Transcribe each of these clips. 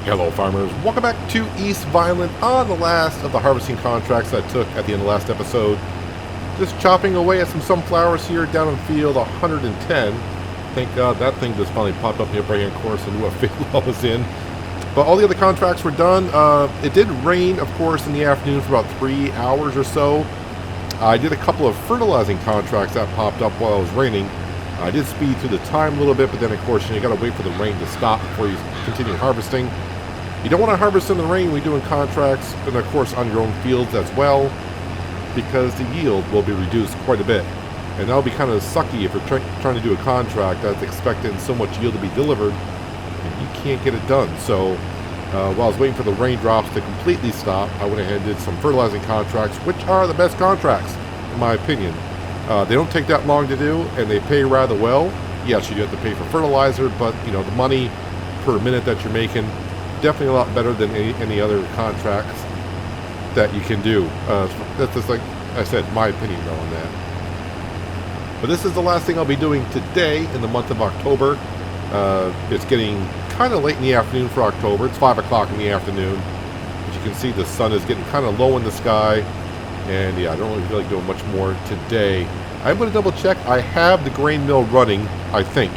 Hello farmers, welcome back to East Vineland on the last of the harvesting contracts I took at the end of the last episode. Just chopping away at some sunflowers here down in field 110. Thank God that thing just finally popped up in the upper right hand corner so I knew what field I was in. But all the other contracts were done. It did rain, of course, in the afternoon for about 3 hours or so. I did a couple of fertilizing contracts that popped up while it was raining. I did speed through the time a little bit, but then of course you got to wait for the rain to stop before you continue harvesting. You don't want to harvest in the rain when you're doing contracts, and of course on your own fields as well, because the yield will be reduced quite a bit. And that'll be kind of sucky if you're trying to do a contract that's expecting so much yield to be delivered, and you can't get it done. So while I was waiting for the raindrops to completely stop, I went ahead and did some fertilizing contracts, which are the best contracts, in my opinion. They don't take that long to do, and they pay rather well. Yes, you do have to pay for fertilizer, but you know, the money per minute that you're making, definitely a lot better than any other contracts that you can do. That's just, like I said, my opinion though on that. But this is the last thing I'll be doing today in the month of October. It's getting kind of late in the afternoon for October. It's 5 o'clock in the afternoon. As you can see, the sun is getting kind of low in the sky. And yeah, I don't really feel like doing much more today. I'm going to double check. I have the grain mill running, I think.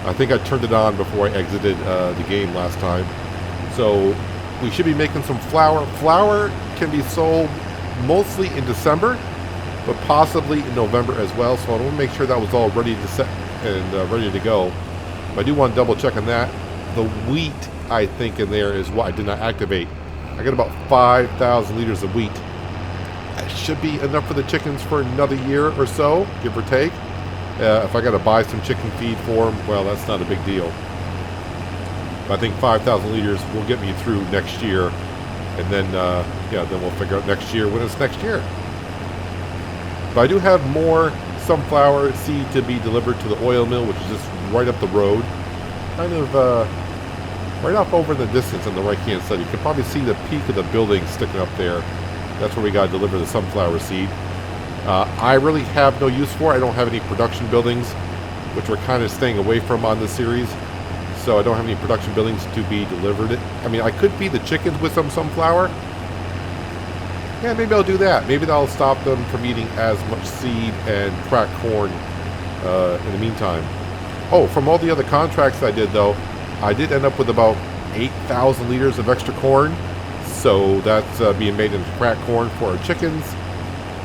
I think I turned it on before I exited the game last time. So we should be making some flour. Flour can be sold mostly in December, but possibly in November as well. So I want to make sure that was all ready to set and ready to go. But I do want to double check on that. The wheat, I think, in there is what I did not activate. I got about 5,000 liters of wheat. That should be enough for the chickens for another year or so, give or take. If I got to buy some chicken feed for them, well, that's not a big deal. I think 5,000 liters will get me through next year, and then yeah, then we'll figure out next year when it's next year. But I do have more sunflower seed to be delivered to the oil mill, which is just right up the road, kind of right off over in the distance on the right-hand side. You can probably see the peak of the building sticking up there. That's where we got to deliver the sunflower seed. I really have no use for it. I don't have any production buildings, which we're kind of staying away from on this series. So I don't have any production buildings to be delivered. I mean, I could feed the chickens with some sunflower. Yeah, maybe I'll do that. Maybe that'll stop them from eating as much seed and cracked corn in the meantime. Oh, from all the other contracts I did, though, I did end up with about 8,000 liters of extra corn. So that's being made into cracked corn for our chickens.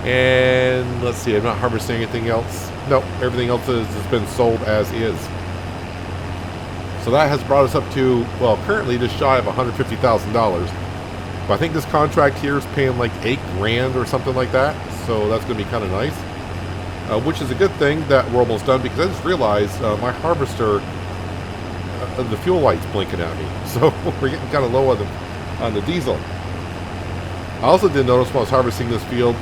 And let's see, I'm not harvesting anything else. No, everything else has been sold as is. So that has brought us up to, well, currently just shy of $150,000. But I think this contract here is paying like $8 grand or something like that. So that's going to be kind of nice. Which is a good thing that we're almost done, because I just realized my harvester, the fuel light's blinking at me. So we're getting kind of low on the diesel. I also did notice when I was harvesting this field,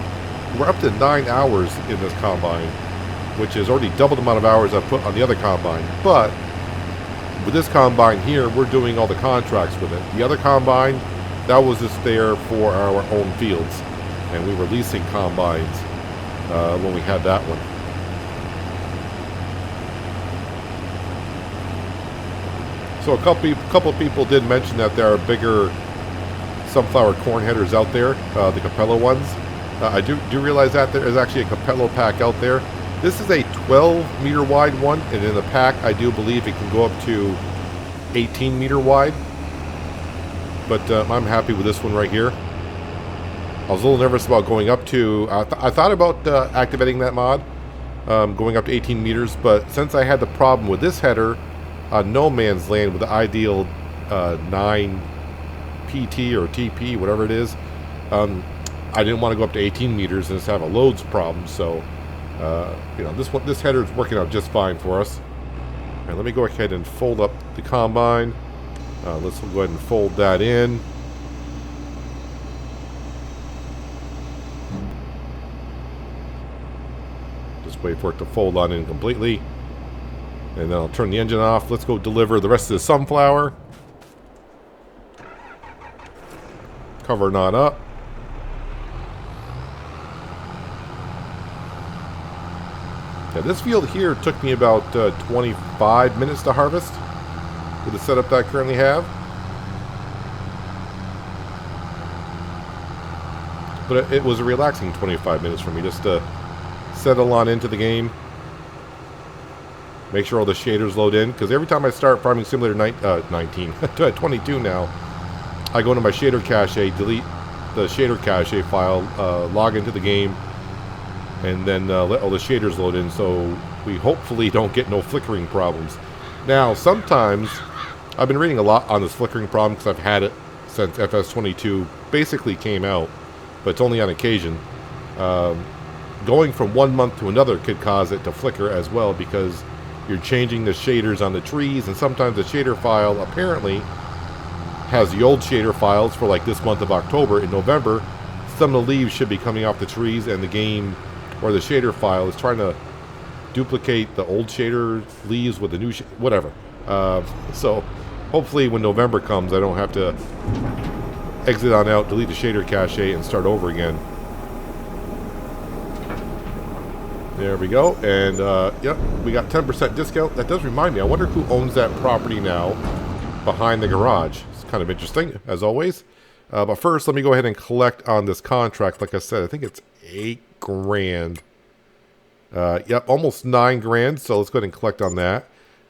we're up to 9 hours in this combine, which is already double the amount of hours I put on the other combine. But with this combine here, we're doing all the contracts with it. The other combine, that was just there for our own fields, and we were leasing combines when we had that one. So a couple of people did mention that there are bigger sunflower corn headers out there, the Capello ones. I do realize that there is actually a Capello pack out there. This is a 12 meter wide one, and in the pack I do believe it can go up to 18 meter wide. But I'm happy with this one right here. I was a little nervous about going up to, I thought about activating that mod, going up to 18 meters, but since I had the problem with this header on No Man's Land with the ideal 9 PT or TP, whatever it is, I didn't want to go up to 18 meters and just have a loads problem. So you know, this header is working out just fine for us. And let me go ahead and fold up the combine. Let's go ahead and fold that in. Just wait for it to fold on in completely. And then I'll turn the engine off. Let's go deliver the rest of the sunflower. Cover not up. Yeah, this field here took me about 25 minutes to harvest with the setup that I currently have. But it was a relaxing 25 minutes for me just to settle on into the game. Make sure all the shaders load in, because every time I start Farming Simulator 22 now, I go into my shader cache, delete the shader cache file, log into the game, and then let all the shaders load in, so we hopefully don't get no flickering problems. Now, sometimes, I've been reading a lot on this flickering problem, because I've had it since FS22 basically came out, but it's only on occasion. Going from one month to another could cause it to flicker as well, because you're changing the shaders on the trees, and sometimes the shader file apparently has the old shader files for like this month of October. In November, some of the leaves should be coming off the trees, and the game or the shader file is trying to duplicate the old shader leaves with the new whatever. So hopefully when November comes, I don't have to exit on out, delete the shader cache, and start over again. There we go, and yep, we got 10% discount. That does remind me, I wonder who owns that property now behind the garage. It's kind of interesting, as always. But first, let me go ahead and collect on this contract. Like I said, I think it's 8 grand. Yep, almost 9 grand, so let's go ahead and collect on that.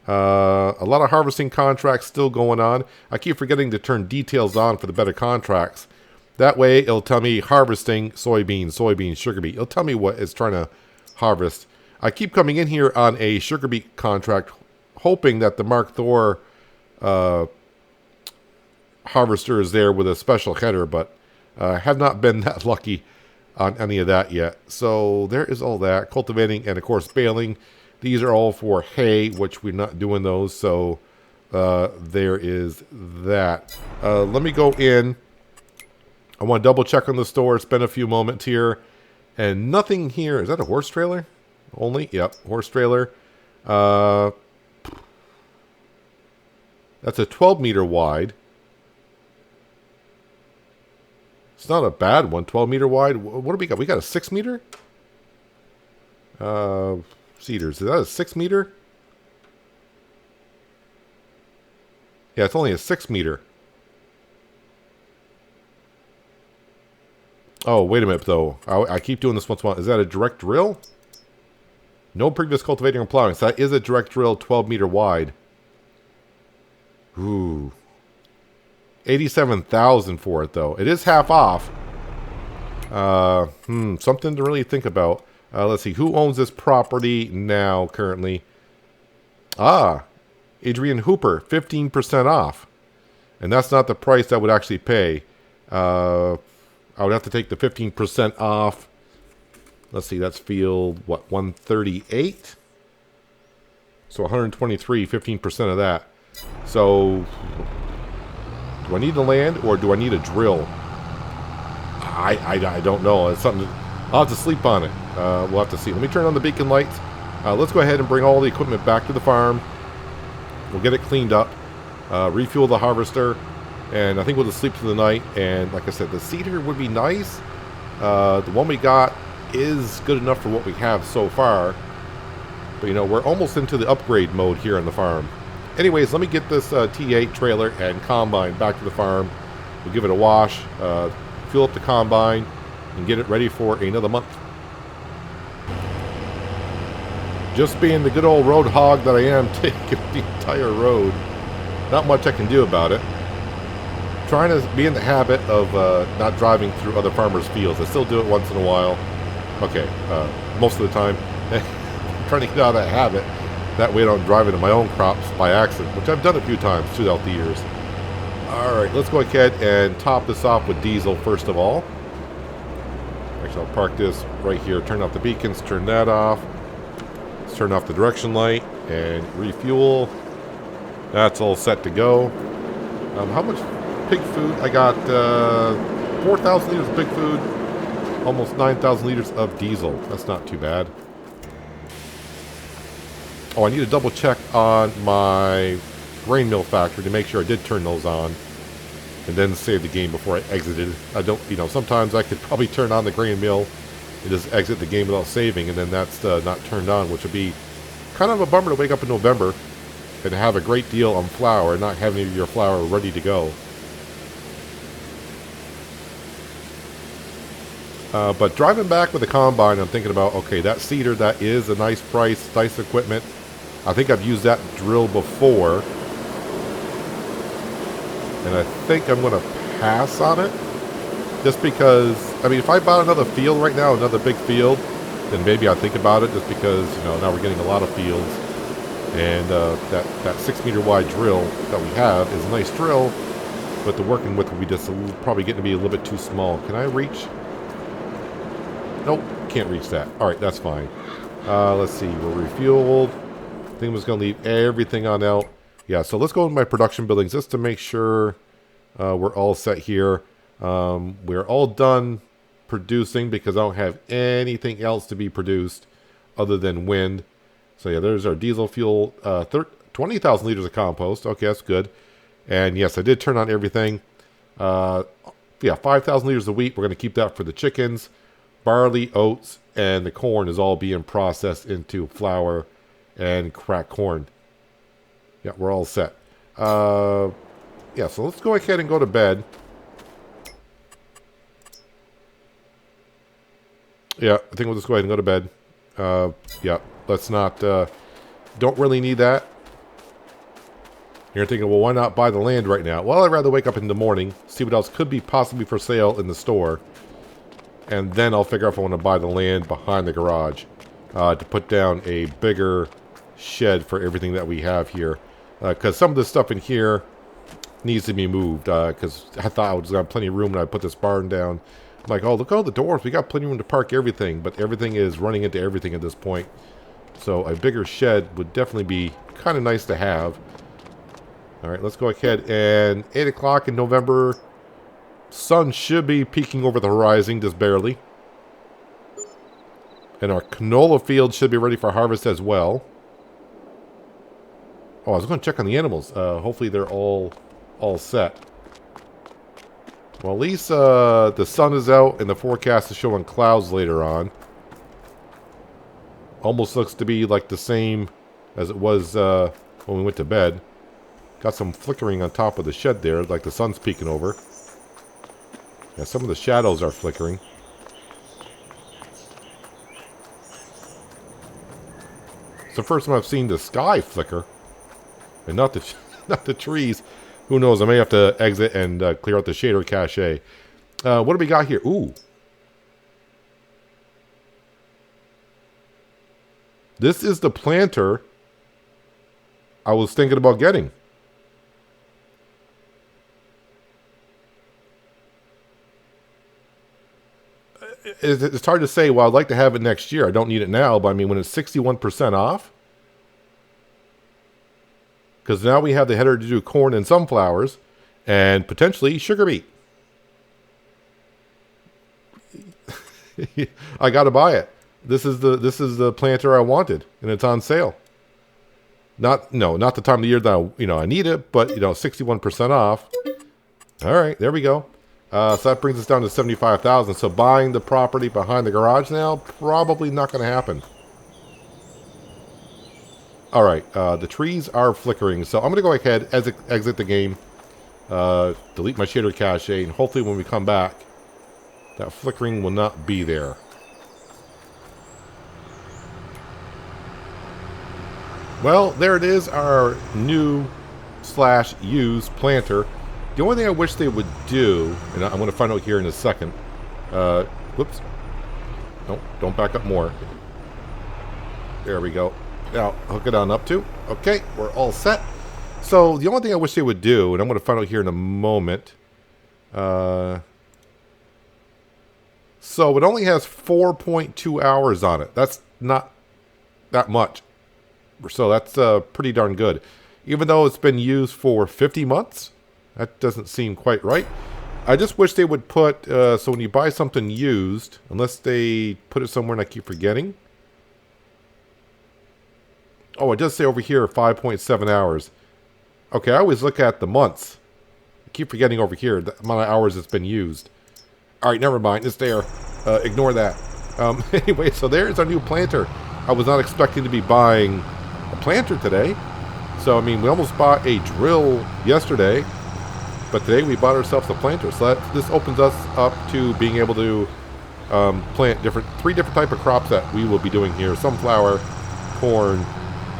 A lot of harvesting contracts still going on. I keep forgetting to turn details on for the better contracts. That way, it'll tell me harvesting soybeans, sugar beet. It'll tell me what it's trying to harvest. I keep coming in here on a sugar beet contract, hoping that the Mark Thor harvester is there with a special header, but have not been that lucky on any of that yet. So there is all that. Cultivating and, of course, baling. These are all for hay, which we're not doing those, so there is that. Let me go in. I want to double check on the store, spend a few moments here. And nothing here. Is that a horse trailer? Only? Yep, horse trailer. That's a 12 meter wide. It's not a bad one. 12 meter wide. What do we got? We got a 6 meter? Cedars. Is that a 6 meter? Yeah, it's only a 6 meter. Oh, wait a minute, though. I keep doing this once in a while. Is that a direct drill? No previous cultivating or plowing. So that is a direct drill, 12 meter wide. Ooh. 87,000 for it, though. It is half off. Something to really think about. Let's see. Who owns this property now, currently? Adrian Hooper, 15% off. And that's not the price I would actually pay. I would have to take the 15% off. Let's see, that's field, what, 138? So 123, 15% of that. So, do I need the land or do I need a drill? I don't know. It's something, I'll have to sleep on it. We'll have to see. Let me turn on the beacon lights. Let's go ahead and bring all the equipment back to the farm. We'll get it cleaned up. Refuel the harvester. And I think we'll just sleep through the night. And like I said, the cedar would be nice. The one we got is good enough for what we have so far. But, you know, we're almost into the upgrade mode here on the farm. Anyways, let me get this T8 trailer and combine back to the farm. We'll give it a wash, fuel up the combine, and get it ready for another month. Just being the good old road hog that I am, taking the entire road. Not much I can do about it. Trying to be in the habit of not driving through other farmers' fields. I still do it once in a while. Okay, most of the time. I'm trying to get out of that habit. That way I don't drive into my own crops by accident, which I've done a few times throughout the years. Alright, let's go ahead and top this off with diesel first of all. Actually, I'll park this right here. Turn off the beacons, turn that off. Let's turn off the direction light and refuel. That's all set to go. How much pig food? I got 4,000 liters of pig food, almost 9,000 liters of diesel. That's not too bad. Oh, I need to double check on my grain mill factory to make sure I did turn those on and then save the game before I exited. I don't, you know, sometimes I could probably turn on the grain mill and just exit the game without saving, and then that's not turned on, which would be kind of a bummer to wake up in November and have a great deal on flour and not having your flour ready to go. But driving back with the combine, I'm thinking about, okay, that seeder, that is a nice price, nice equipment. I think I've used that drill before. And I think I'm going to pass on it. Just because, I mean, if I bought another field right now, another big field, then maybe I'd think about it, just because, you know, now we're getting a lot of fields. And that 6 meter wide drill that we have is a nice drill, but the working width will be just probably getting to be a little bit too small. Can I reach? Nope, can't reach that. All right, that's fine. Let's see, we're refueled. I think I'm just going to leave everything on out. Yeah, so let's go to my production buildings just to make sure we're all set here. We're all done producing because I don't have anything else to be produced other than wind. So yeah, there's our diesel fuel, 20,000 liters of compost. Okay, that's good. And yes, I did turn on everything. Yeah, 5,000 liters of wheat. We're going to keep that for the chickens. Barley, oats, and the corn is all being processed into flour and cracked corn. Yeah, we're all set. Yeah, so let's go ahead and go to bed. Yeah, I think we'll just go ahead and go to bed. Yeah, let's not, don't really need that. You're thinking, well, why not buy the land right now? Well, I'd rather wake up in the morning, see what else could be possibly for sale in the store, and then I'll figure out if I want to buy the land behind the garage to put down a bigger shed for everything that we have here. Because some of the stuff in here needs to be moved, because I thought I was going to have plenty of room when I put this barn down. I'm like, oh, look at all the doors. We got plenty of room to park everything, but everything is running into everything at this point. So a bigger shed would definitely be kind of nice to have. All right, let's go ahead, and 8 o'clock in November. Sun should be peeking over the horizon, just barely. And our canola field should be ready for harvest as well. Oh, I was going to check on the animals. Hopefully they're all set. Well, at least the sun is out, and the forecast is showing clouds later on. Almost looks to be like the same as it was when we went to bed. Got some flickering on top of the shed there, like the sun's peeking over. Yeah, some of the shadows are flickering. It's the first time I've seen the sky flicker, and not the trees. Who knows? I may have to exit and clear out the shader cache. What do we got here? Ooh. This is the planter I was thinking about getting. It's hard to say, well, I'd like to have it next year. I don't need it now, but I mean, when it's 61% off. Because now we have the header to do corn and sunflowers, and potentially sugar beet. I got to buy it. This is the planter I wanted, and it's on sale. Not the time of the year that I need it, but 61% off. All right, there we go. So that brings us down to 75,000. So buying the property behind the garage now, probably not going to happen. All right, the trees are flickering, so I'm going to go ahead, exit the game, delete my shader cache, and hopefully when we come back, that flickering will not be there. Well, there it is, our new / used planter. The only thing I wish they would do, and I'm going to find out here in a second. Whoops. Nope, don't back up more. There we go. Now, hook it on up to. Okay, we're all set. So, the only thing I wish they would do, and I'm going to find out here in a moment. So, it only has 4.2 hours on it. That's not that much. So, that's pretty darn good. Even though it's been used for 50 months, that doesn't seem quite right. I just wish they would put, so when you buy something used, unless they put it somewhere and I keep forgetting. Oh, it does say over here 5.7 hours. Okay, I always look at the months. I keep forgetting over here the amount of hours it's been used. All right, never mind. It's there. Ignore that. Anyway, so there's our new planter. I was not expecting to be buying a planter today. So, I mean, we almost bought a drill yesterday. But today we bought ourselves a planter. So this opens us up to being able to plant three different type of crops that we will be doing here: sunflower, corn,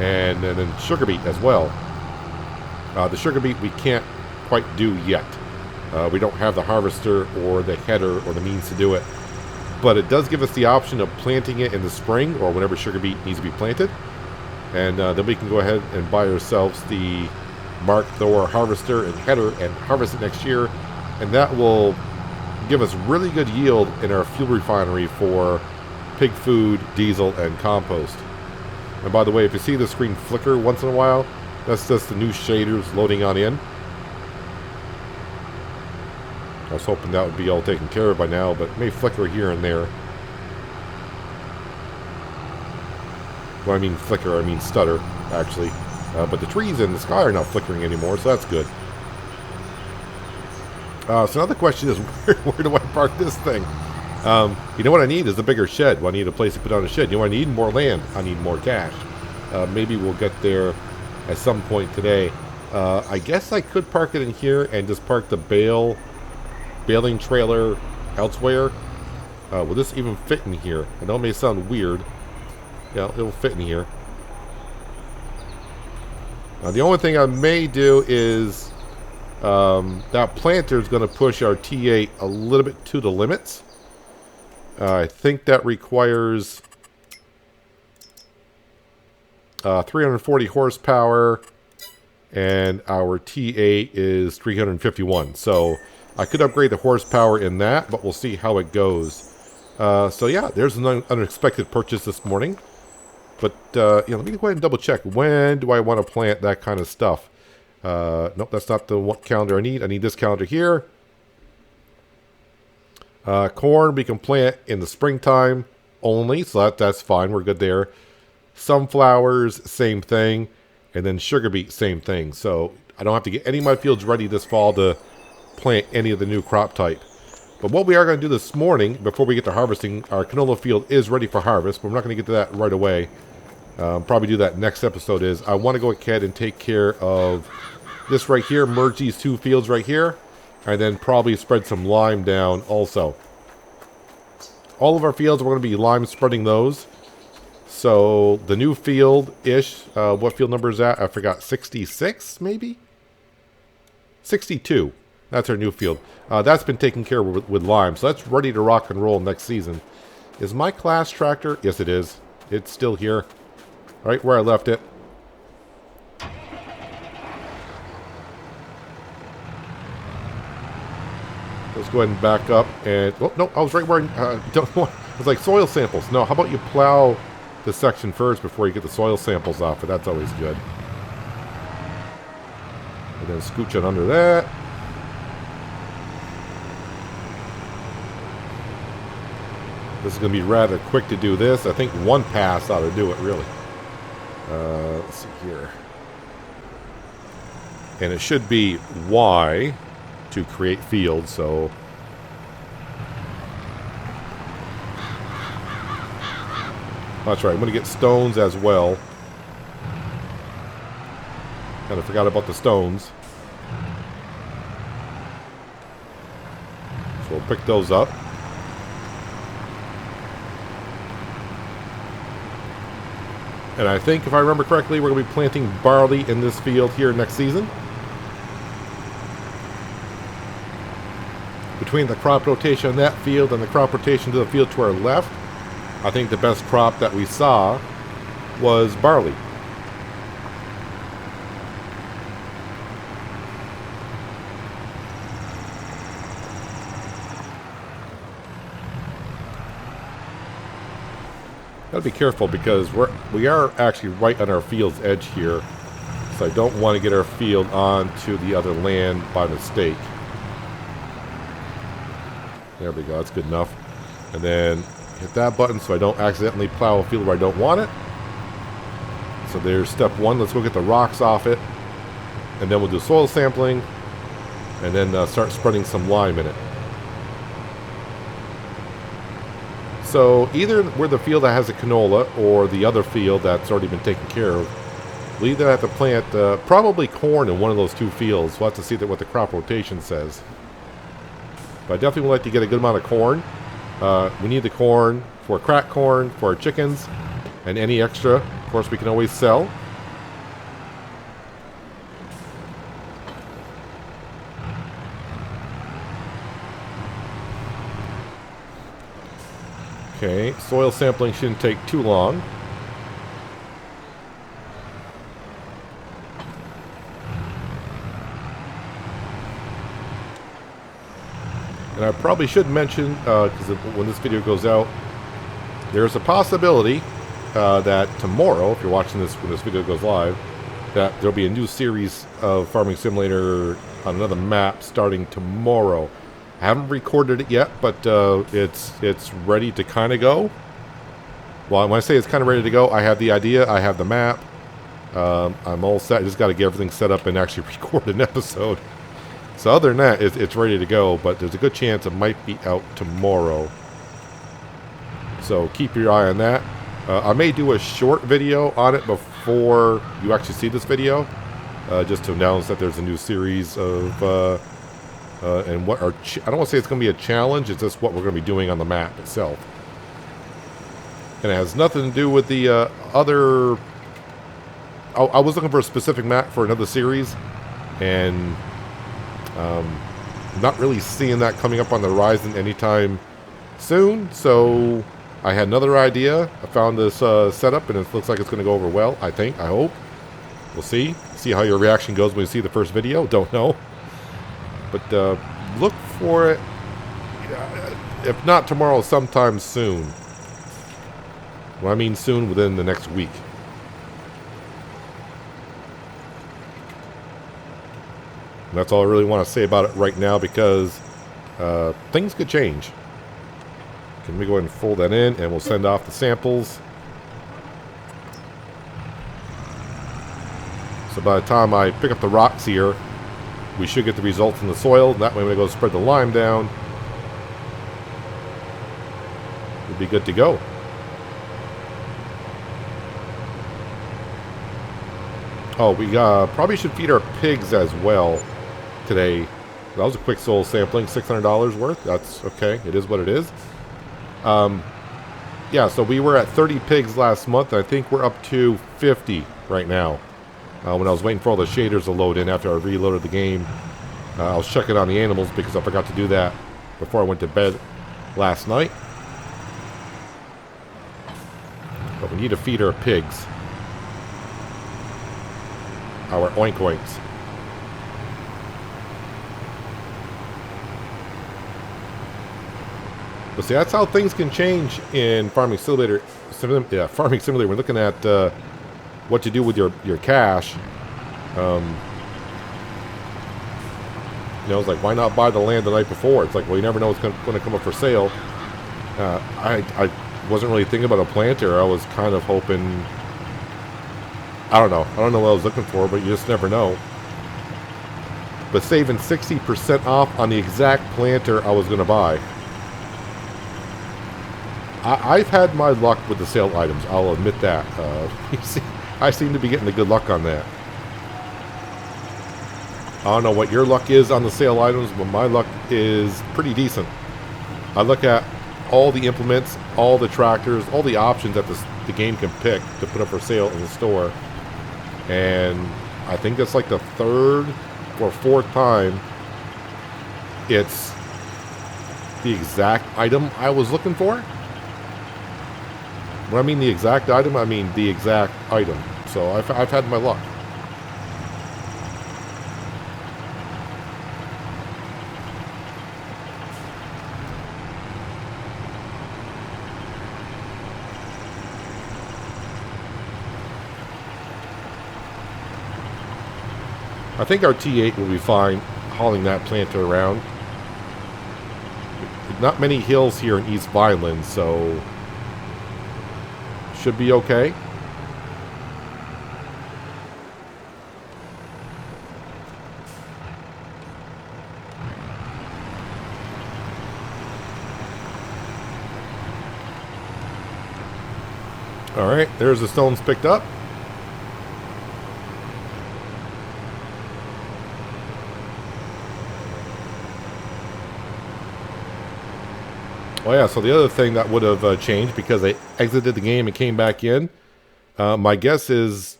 and then sugar beet as well. The sugar beet we can't quite do yet. We don't have the harvester or the header or the means to do it. But it does give us the option of planting it in the spring or whenever sugar beet needs to be planted. And then we can go ahead and buy ourselves the Mark Thor harvester and header and harvest it next year. And that will give us really good yield in our fuel refinery for pig food, diesel, and compost. And by the way, if you see the screen flicker once in a while, that's just the new shaders loading on in. I was hoping that would be all taken care of by now, but it may flicker here and there. When I mean flicker, I mean stutter, actually. But the trees in the sky are not flickering anymore, so that's good. So another question is, where do I park this thing? You know what I need is a bigger shed. Well, I need a place to put on a shed. You know what I need? More land. I need more cash. Maybe we'll get there at some point today. I guess I could park it in here and just park the baling trailer elsewhere. Will this even fit in here? I know it may sound weird. Yeah, it'll fit in here. The only thing I may do is that planter is going to push our T8 a little bit to the limits. I think that requires 340 horsepower, and our T8 is 351. So I could upgrade the horsepower in that, but we'll see how it goes. So yeah, there's an unexpected purchase this morning. But let me go ahead and double check. When do I want to plant that kind of stuff? Nope, that's not the calendar I need. I need this calendar here. Corn we can plant in the springtime only, so that's fine. We're good there. Sunflowers, same thing. And then sugar beet, same thing. So I don't have to get any of my fields ready this fall to plant any of the new crop type. But what we are going to do this morning, before we get to harvesting, our canola field is ready for harvest, but we're not going to get to that right away. Probably do that next episode. Is I want to go ahead and take care of this right here, merge these two fields right here, and then probably spread some lime down also. All of our fields, we're going to be lime spreading those. So the new field-ish, what field number is that? I forgot, 66 maybe? 62. That's our new field. That's been taken care of with lime, so that's ready to rock and roll next season. Is my class tractor? Yes, it is. It's still here, right where I left it. Let's go ahead and back up. And oh no, I was right where I was like soil samples. No, how about you plow the section first before you get the soil samples off? But that's always good. And then scooch it under that. This is going to be rather quick to do this. I think one pass ought to do it, really. Let's see here. And it should be Y to create field, so... That's right, I'm going to get stones as well. Kind of forgot about the stones. So we'll pick those up. And I think, if I remember correctly, we're going to be planting barley in this field here next season. Between the crop rotation on that field and the crop rotation to the field to our left, I think the best crop that we saw was barley. Gotta be careful because we are actually right on our field's edge here, so I don't want to get our field onto the other land by mistake. There we go, that's good enough. And then hit that button so I don't accidentally plow a field where I don't want it. So there's step one. Let's go get the rocks off it, and then we'll do soil sampling, and then start spreading some lime in it. So either we're the field that has a canola or the other field that's already been taken care of. We'll either have to plant probably corn in one of those two fields. We'll have to see what the crop rotation says. But I definitely would like to get a good amount of corn. We need the corn for cracked corn, for our chickens, and any extra, of course, we can always sell. Okay, soil sampling shouldn't take too long. And I probably should mention, because when this video goes out, there's a possibility that tomorrow, if you're watching this when this video goes live, that there'll be a new series of Farming Simulator on another map starting tomorrow. I haven't recorded it yet, but it's ready to kind of go. Well, when I say it's kind of ready to go, I have the idea, I have the map, I'm all set. I just got to get everything set up and actually record an episode. So other than that, it's ready to go, but there's a good chance it might be out tomorrow. So keep your eye on that. I may do a short video on it before you actually see this video, just to announce that there's a new series of, and what our, I don't want to say it's going to be a challenge, it's just what we're going to be doing on the map itself. And it has nothing to do with the other, I was looking for a specific map for another series, and not really seeing that coming up on the horizon anytime soon, so I had another idea. I found this setup, and it looks like it's going to go over well, I think, I hope. We'll see. See how your reaction goes when you see the first video. Don't know. But look for it, if not tomorrow, sometime soon. Well, I mean soon, within the next week. And that's all I really want to say about it right now, because things could change. Can we go ahead and fold that in, and we'll send off the samples. So by the time I pick up the rocks here, we should get the results in the soil. That way when I go spread the lime down, we'll be good to go. Oh, we probably should feed our pigs as well today. That was a quick soil sampling, $600 worth. That's okay. It is what it is. Yeah, so we were at 30 pigs last month. I think we're up to 50 right now. When I was waiting for all the shaders to load in after I reloaded the game, I was checking on the animals because I forgot to do that before I went to bed last night. But we need to feed our pigs. Our oink oinks. But see, that's how things can change in Farming Simulator. Yeah, Farming Simulator. We're looking at what to do with your cash. You know, it's like, why not buy the land the night before? It's like, well, you never know what's going to come up for sale. I wasn't really thinking about a planter. I was kind of hoping, I don't know what I was looking for, but you just never know. But saving 60% off on the exact planter I was going to buy. I've had my luck with the sale items, I'll admit that. You see, I seem to be getting the good luck on that. I don't know what your luck is on the sale items, but my luck is pretty decent. I look at all the implements, all the tractors, all the options that the game can pick to put up for sale in the store. And I think that's like the third or fourth time it's the exact item I was looking for. When I mean the exact item, I mean the exact item. So I've had my luck. I think our T8 will be fine hauling that planter around. Not many hills here in East Vineland, so should be okay. All right, there's the stones picked up. Oh yeah, so the other thing that would have changed because they exited the game and came back in, my guess is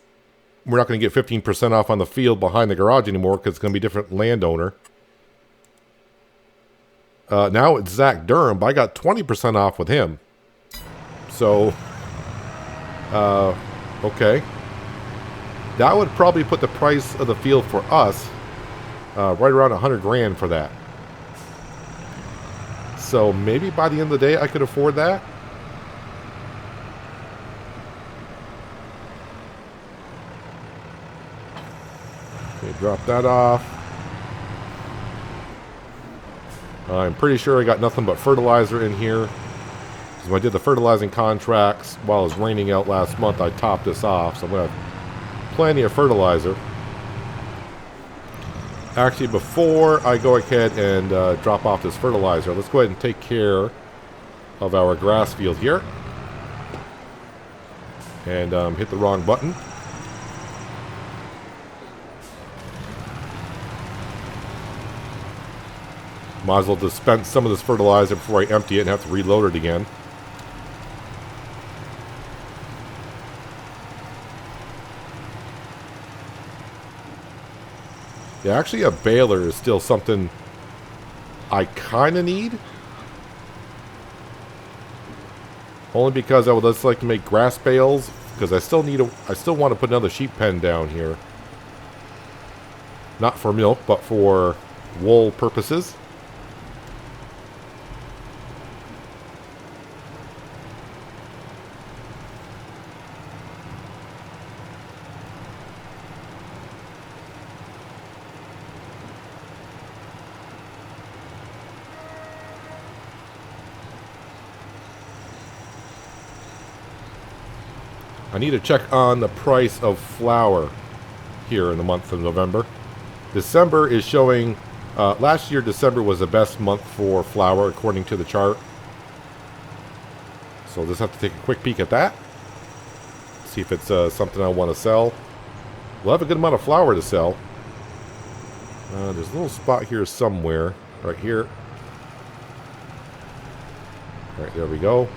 we're not going to get 15% off on the field behind the garage anymore because it's going to be a different landowner. Now it's Zach Durham, but I got 20% off with him. So, okay. That would probably put the price of the field for us right around 100 grand for that. So maybe by the end of the day I could afford that. Okay, drop that off. I'm pretty sure I got nothing but fertilizer in here. Because when I did the fertilizing contracts while it was raining out last month, I topped this off. So I'm going to have plenty of fertilizer. Actually, before I go ahead and drop off this fertilizer, let's go ahead and take care of our grass field here. And hit the wrong button. Might as well dispense some of this fertilizer before I empty it and have to reload it again. Yeah, actually a baler is still something I kind of need. Only because I would just like to make grass bales, because I still want to put another sheep pen down here. Not for milk, but for wool purposes. I need to check on the price of flour here in the month of November. December is showing, last year December was the best month for flour according to the chart. So we'll just have to take a quick peek at that. See if it's something I want to sell. We'll have a good amount of flour to sell. There's a little spot here somewhere, right here. Right, there we go.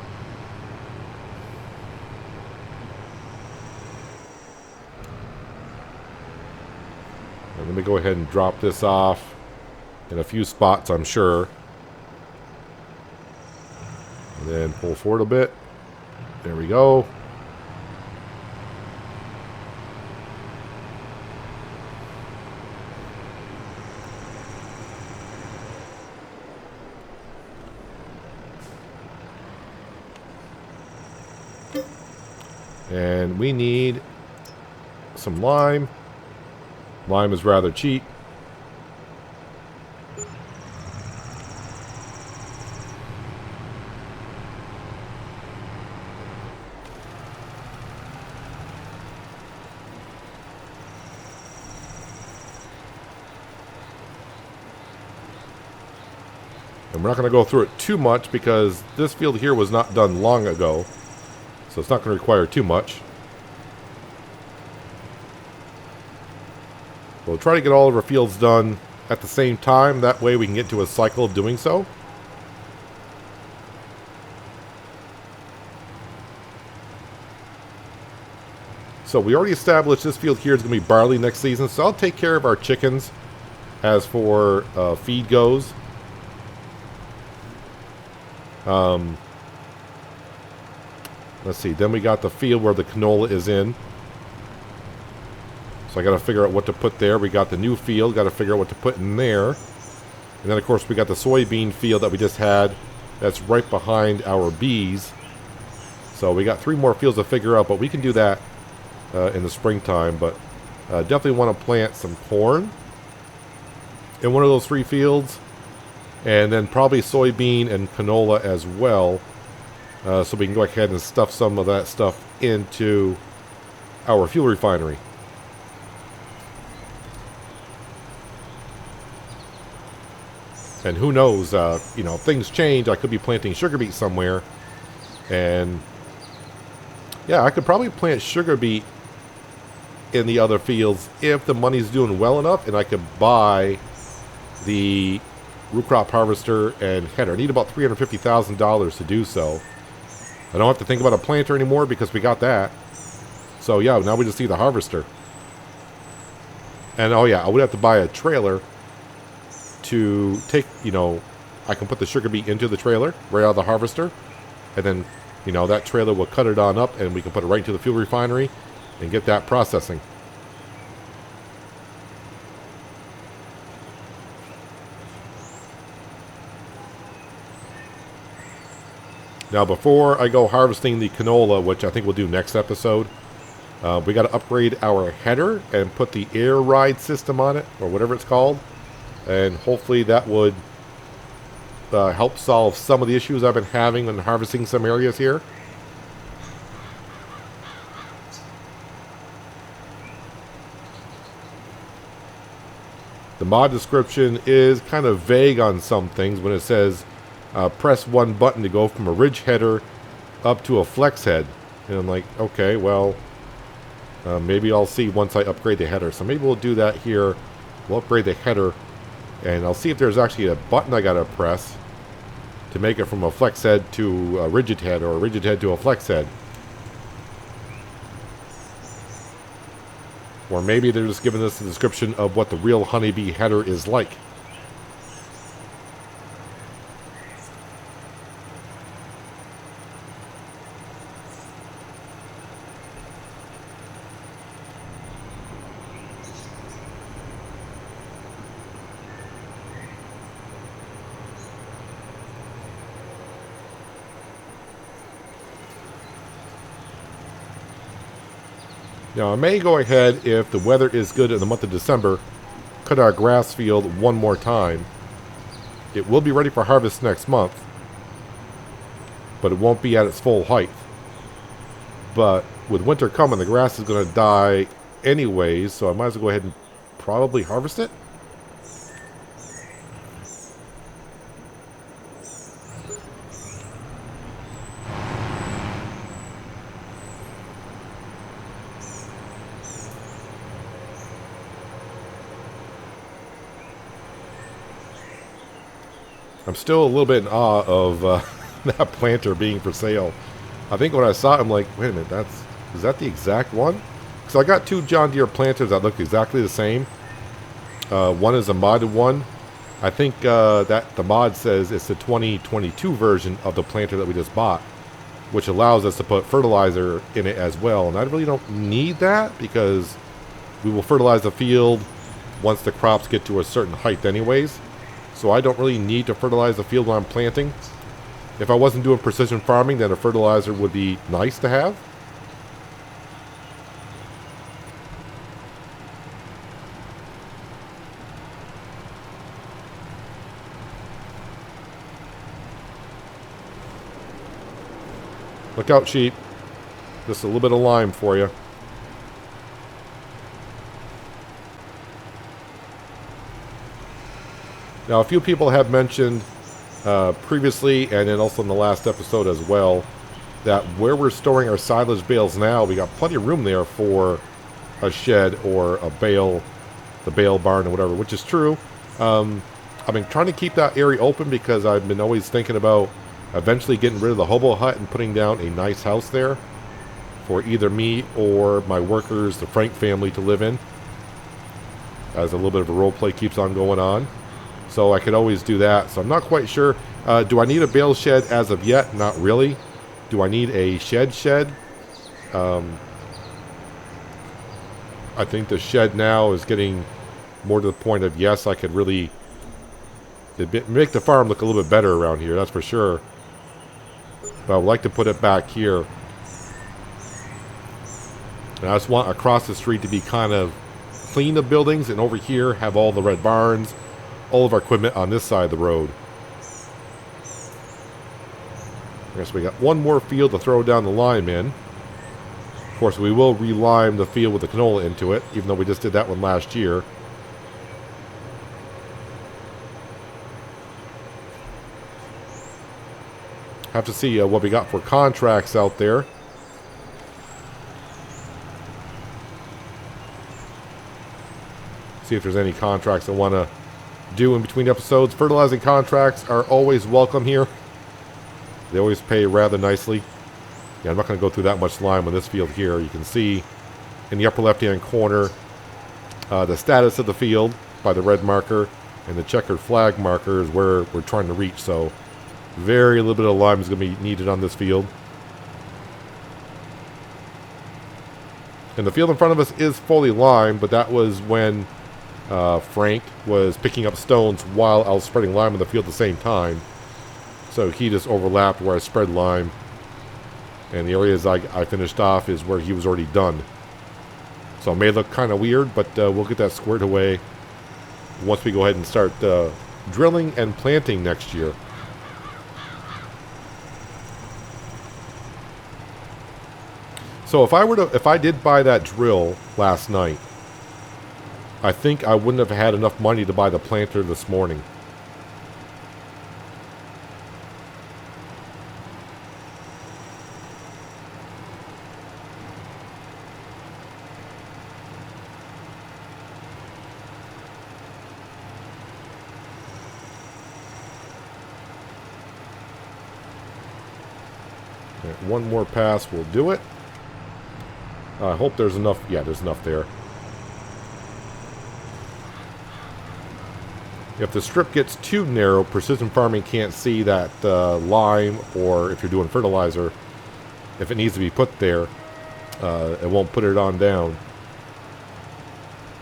And let me go ahead and drop this off in a few spots, I'm sure. And then pull forward a bit. There we go. And we need some lime. Lime is rather cheap. And we're not going to go through it too much because this field here was not done long ago. So it's not going to require too much. We'll try to get all of our fields done at the same time. That way we can get to a cycle of doing so. So we already established this field here is going to be barley next season. So I'll take care of our chickens as for feed goes. Let's see. Then we got the field where the canola is in. So I got to figure out what to put there. We got the new field. Got to figure out what to put in there. And then, of course, we got the soybean field that we just had. That's right behind our bees. So we got 3 more fields to figure out. But we can do that in the springtime. But definitely want to plant some corn in one of those 3 fields. And then probably soybean and canola as well. So we can go ahead and stuff some of that stuff into our fuel refinery. And who knows, you know, things change. I could be planting sugar beet somewhere. And yeah, I could probably plant sugar beet in the other fields if the money's doing well enough and I could buy the root crop harvester and header. I need about $350,000 to do so. I don't have to think about a planter anymore because we got that. So yeah, now we just need the harvester. And oh yeah, I would have to buy a trailer to take, you know, I can put the sugar beet into the trailer right out of the harvester. And then, you know, that trailer will cut it on up and we can put it right into the fuel refinery and get that processing. Now, before I go harvesting the canola, which I think we'll do next episode, we got to upgrade our header and put the air ride system on it, or whatever it's called. And hopefully that would help solve some of the issues I've been having when harvesting some areas here. The mod description is kind of vague on some things when it says press one button to go from a ridge header up to a flex head. And I'm like, okay, well, maybe I'll see once I upgrade the header. So maybe we'll do that here. We'll upgrade the header, and I'll see if there's actually a button I gotta press to make it from a flex head to a rigid head, or a rigid head to a flex head. Or maybe they're just giving us a description of what the real honeybee header is like. Now, I may go ahead, if the weather is good in the month of December, cut our grass field one more time. It will be ready for harvest next month, but it won't be at its full height. But with winter coming, the grass is going to die anyways, so I might as well go ahead and probably harvest it. I'm still a little bit in awe of that planter being for sale. I think when I saw it, I'm like, wait a minute, is that the exact one? So I got two John Deere planters that look exactly the same. One is a modded one. I think that the mod says it's the 2022 version of the planter that we just bought, which allows us to put fertilizer in it as well. And I really don't need that because we will fertilize the field once the crops get to a certain height anyways. So I don't really need to fertilize the field when I'm planting. If I wasn't doing precision farming, then a fertilizer would be nice to have. Look out, sheep. Just a little bit of lime for you. Now, a few people have mentioned previously, and then also in the last episode as well, that where we're storing our silage bales now, we got plenty of room there for a shed or a bale, the bale barn or whatever, which is true. I've been trying to keep that area open because I've been always thinking about eventually getting rid of the hobo hut and putting down a nice house there for either me or my workers, the Frank family, to live in, as a little bit of a role play keeps on going on. So I could always do that. So I'm not quite sure. Do I need a bale shed as of yet? Not really. Do I need a shed? I think the shed now is getting more to the point of, yes, I could really make the farm look a little bit better around here, that's for sure. But I would like to put it back here. And I just want across the street to be kind of clean of buildings, and over here have all the red barns, all of our equipment on this side of the road. I guess we got one more field to throw down the lime in. Of course, we will re-lime the field with the canola into it, even though we just did that one last year. Have to see what we got for contracts out there. See if there's any contracts I want to do in between episodes. Fertilizing contracts are always welcome here. They always pay rather nicely. Yeah, I'm not going to go through that much lime on this field here. You can see in the upper left-hand corner the status of the field by the red marker, and the checkered flag marker is where we're trying to reach. So very little bit of lime is going to be needed on this field. And the field in front of us is fully limed, but that was when Frank was picking up stones while I was spreading lime in the field at the same time. So he just overlapped where I spread lime. And the areas I finished off is where he was already done. So it may look kind of weird, but we'll get that squared away once we go ahead and start drilling and planting next year. So if I did buy that drill last night, I think I wouldn't have had enough money to buy the planter this morning. Okay, one more pass will do it. I hope there's enough. Yeah, there's enough there. If the strip gets too narrow, precision farming can't see that lime, or if you're doing fertilizer, if it needs to be put there, it won't put it on down.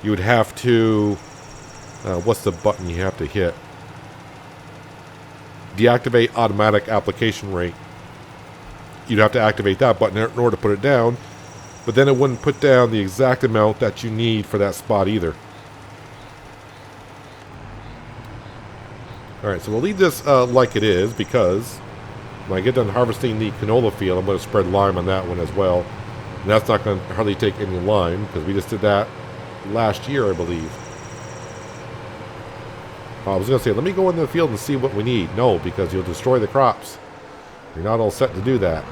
You would have to, what's the button you have to hit? Deactivate automatic application rate. You'd have to activate that button in order to put it down, but then it wouldn't put down the exact amount that you need for that spot either. Alright, so we'll leave this like it is, because when I get done harvesting the canola field, I'm going to spread lime on that one as well. And that's not going to hardly take any lime, because we just did that last year, I believe. I was going to say, let me go into the field and see what we need. No, because you'll destroy the crops. You're not all set to do that.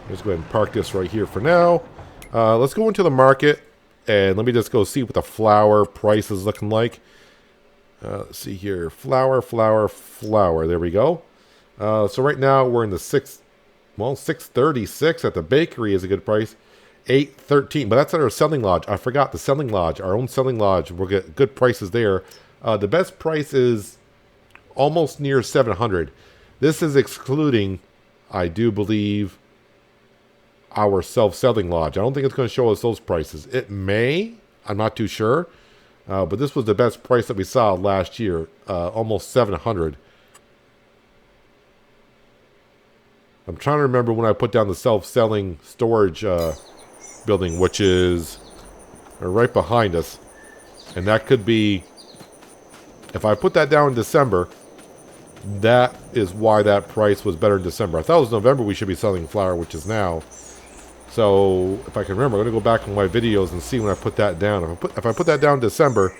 Let's go ahead and park this right here for now. Let's go into the market, and let me just go see what the flour price is looking like. Let's see here. Flour. There we go. So right now we're in the $6.36 at the bakery is a good price. $8.13, but that's at our selling lodge. I forgot the selling lodge, our own selling lodge. We'll get good prices there. The best price is almost near $700. This is excluding, I do believe, our self-selling lodge. I don't think it's going to show us those prices. It may. I'm not too sure. But this was the best price that we saw last year. Almost $700. I'm trying to remember when I put down the self-selling storage building, which is right behind us. And that could be, if I put that down in December, that is why that price was better in December. I thought it was November we should be selling flour, which is now. So if I can remember, I'm going to go back in my videos and see when I put that down. If I put that down in December,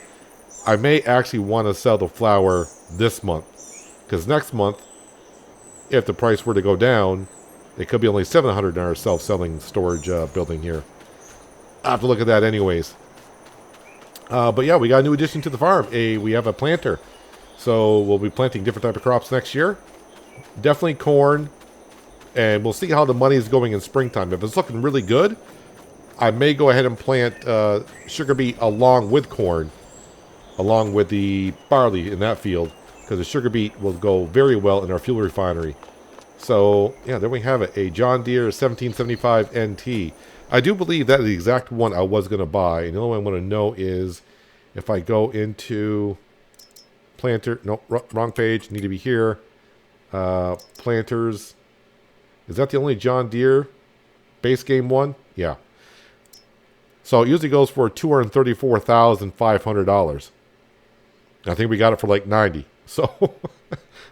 I may actually want to sell the flour this month. Because next month, if the price were to go down, it could be only $700 in our self-selling storage building here. I'll have to look at that anyways. But yeah, we got a new addition to the farm. We have a planter. So we'll be planting different type of crops next year. Definitely corn. And we'll see how the money is going in springtime. If it's looking really good, I may go ahead and plant sugar beet along with corn, along with the barley in that field, because the sugar beet will go very well in our fuel refinery. So, yeah, there we have it. A John Deere 1775 NT. I do believe that is the exact one I was going to buy. And the only one I want to know is if I go into planter. No, wrong page. Need to be here. Planters. Is that the only John Deere base game one? Yeah. So it usually goes for $234,500. I think we got it for like $90. So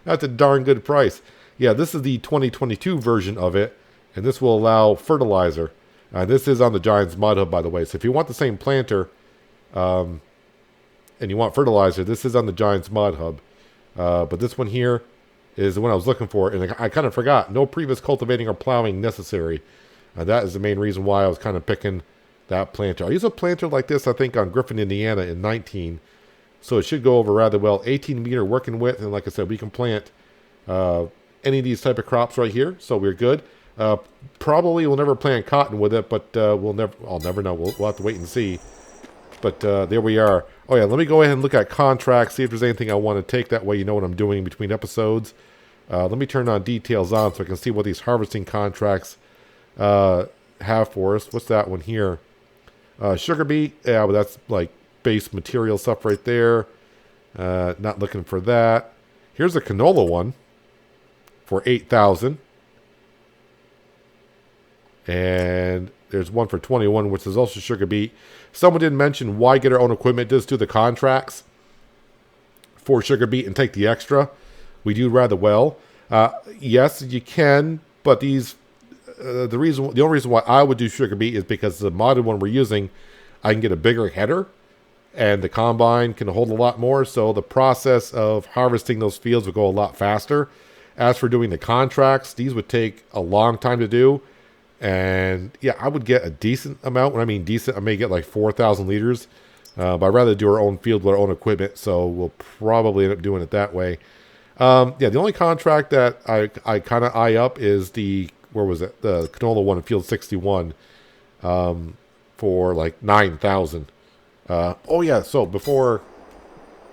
that's a darn good price. Yeah, this is the 2022 version of it, and this will allow fertilizer. This is on the Giants Mod Hub, by the way. So if you want the same planter and you want fertilizer, this is on the Giants Mod Hub. But this one here, is the one I was looking for, and I kind of forgot. No previous cultivating or plowing necessary. That is the main reason why I was kind of picking that planter. I used a planter like this, I think, on Griffin, Indiana in 19. So it should go over rather well. 18-meter working width, and like I said, we can plant any of these type of crops right here, so we're good. Probably we'll never plant cotton with it, but I'll never know. We'll have to wait and see. But there we are. Oh yeah, let me go ahead and look at contracts, see if there's anything I want to take. That way you know what I'm doing between episodes. Let me turn on details on so I can see what these harvesting contracts have for us. What's that one here? Sugar beet. Yeah, but that's like base material stuff right there. Not looking for that. Here's a canola one for 8,000. And there's one for 21, which is also sugar beet. Someone did mention why get our own equipment. Just do the contracts for sugar beet and take the extra. We do rather well. Yes, you can, but these the only reason why I would do sugar beet is because the modded one we're using, I can get a bigger header, and the combine can hold a lot more. So the process of harvesting those fields would go a lot faster. As for doing the contracts, these would take a long time to do. And yeah, I would get a decent amount. When I mean decent, I may get like 4,000 liters. But I'd rather do our own field with our own equipment. So we'll probably end up doing it that way. Yeah, the only contract that I kind of eye up is the, where was it? The canola one in field 61 for like 9,000. Oh yeah, so before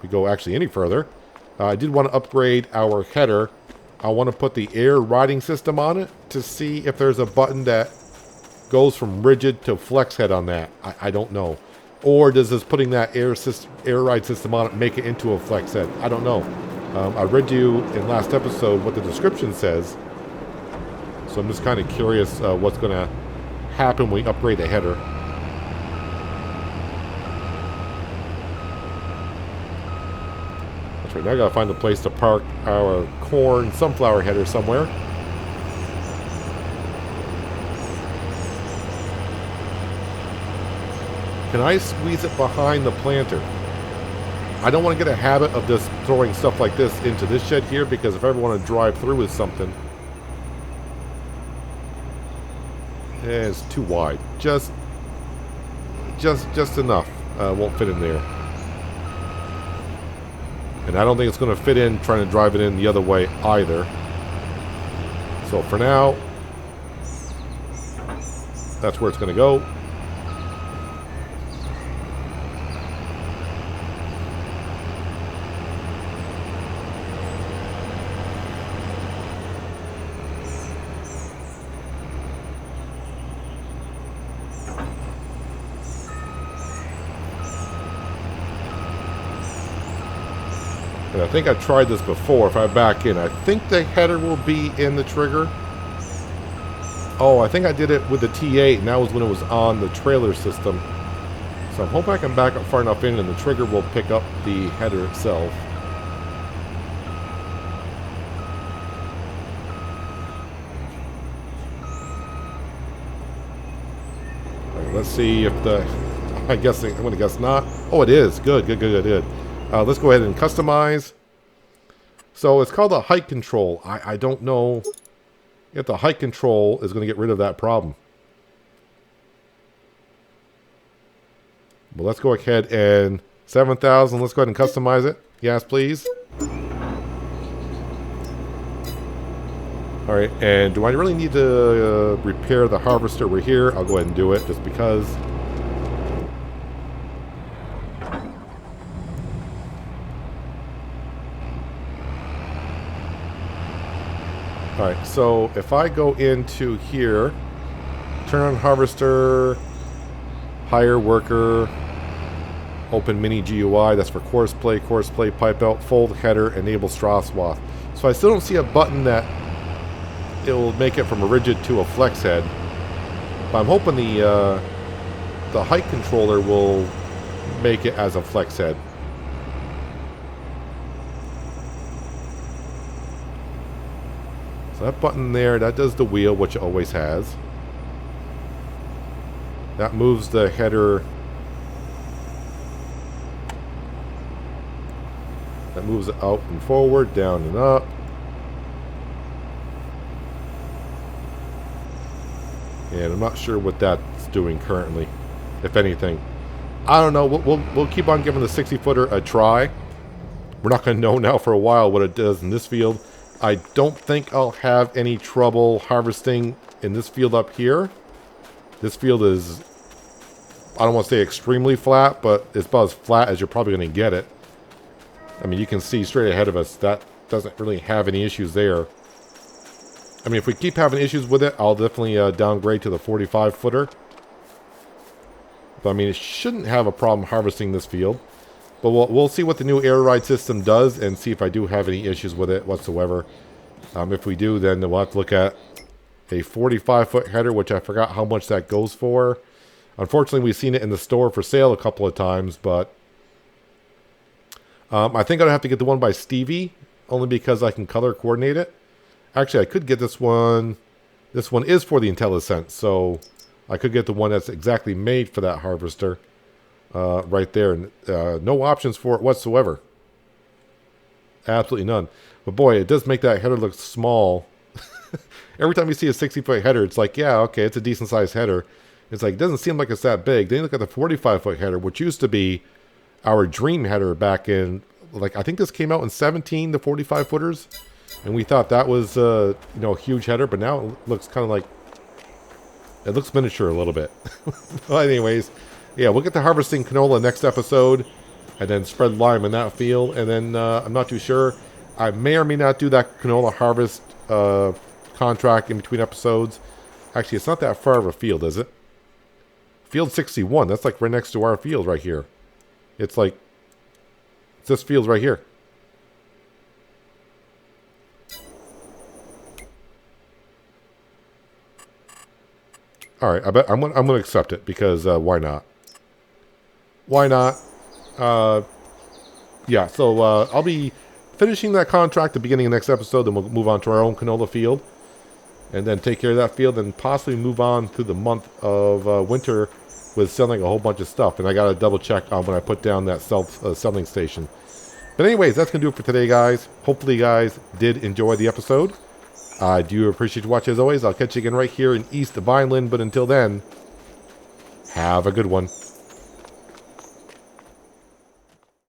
we go actually any further, I did want to upgrade our header. I want to put the air riding system on it to see if there's a button that goes from rigid to flex head on that. I don't know. Or does this putting that air ride system on it make it into a flex head? I don't know. I read you in last episode what the description says. So I'm just kind of curious what's going to happen when we upgrade the header. That's right, now I got to find a place to park our corn sunflower header somewhere. Can I squeeze it behind the planter? I don't want to get a habit of just throwing stuff like this into this shed here, because if I ever want to drive through with something, it's too wide. Just enough. Won't fit in there. And I don't think it's going to fit in trying to drive it in the other way either. So for now, that's where it's going to go. And I think I've tried this before. If I back in, I think the header will be in the trigger. Oh, I think I did it with the T8, and that was when it was on the trailer system. So I'm hoping I can back up far enough in, and the trigger will pick up the header itself. All right, let's see if the... I'm going to guess not. Oh, it is. Good. Let's go ahead and customize. So it's called a height control. I don't know if the height control is going to get rid of that problem. Well, let's go ahead and 7,000. Let's go ahead and customize it. Yes, please. All right. And do I really need to repair the harvester? We're here. I'll go ahead and do it just because. Alright, so if I go into here, turn on harvester, hire worker, open mini GUI, that's for course play, pipe out, fold header, enable straw swath. So I still don't see a button that it will make it from a rigid to a flex head. But I'm hoping the height controller will make it as a flex head. So that button there, that does the wheel, which it always has. That moves the header. That moves it out and forward, down and up. And I'm not sure what that's doing currently, if anything. I don't know. We'll keep on giving the 60-footer a try. We're not going to know now for a while what it does in this field. I don't think I'll have any trouble harvesting in this field up here. This field is, I don't want to say extremely flat, but it's about as flat as you're probably going to get it. I mean, you can see straight ahead of us. That doesn't really have any issues there. I mean, if we keep having issues with it, I'll definitely downgrade to the 45-footer. But I mean, it shouldn't have a problem harvesting this field. But we'll see what the new air ride system does and see if I do have any issues with it whatsoever. If we do, then we'll have to look at a 45-foot header, which I forgot how much that goes for. Unfortunately, we've seen it in the store for sale a couple of times, but I think I'd have to get the one by Stevie, only because I can color coordinate it. Actually, I could get this one. This one is for the IntelliSense, so I could get the one that's exactly made for that harvester right there. No options for it whatsoever. Absolutely none. But boy, it does make that header look small. Every time you see a 60-foot header, it's like, yeah, okay, it's a decent-sized header. It's like, it doesn't seem like it's that big. Then you look at the 45-foot header, which used to be our dream header back in, like, I think this came out in 17, the 45-footers. And we thought that was, you know, a huge header, but now it looks kind of like, it looks miniature a little bit. Well, anyways, yeah, we'll get to harvesting canola next episode, and then spread lime in that field. And then I'm not too sure. I may or may not do that canola harvest contract in between episodes. Actually, it's not that far of a field, is it? Field 61. That's like right next to our field right here. It's like, it's this field right here. All right, I bet I'm gonna accept it because why not? Why not? Yeah. So I'll be finishing that contract at the beginning of next episode. Then we'll move on to our own canola field, and then take care of that field, and possibly move on through the month of winter with selling a whole bunch of stuff. And I gotta double check on when I put down that selling station. But anyways, that's gonna do it for today, guys. Hopefully, you guys did enjoy the episode. I do appreciate you watching as always. I'll catch you again right here in East Vineland. But until then, have a good one.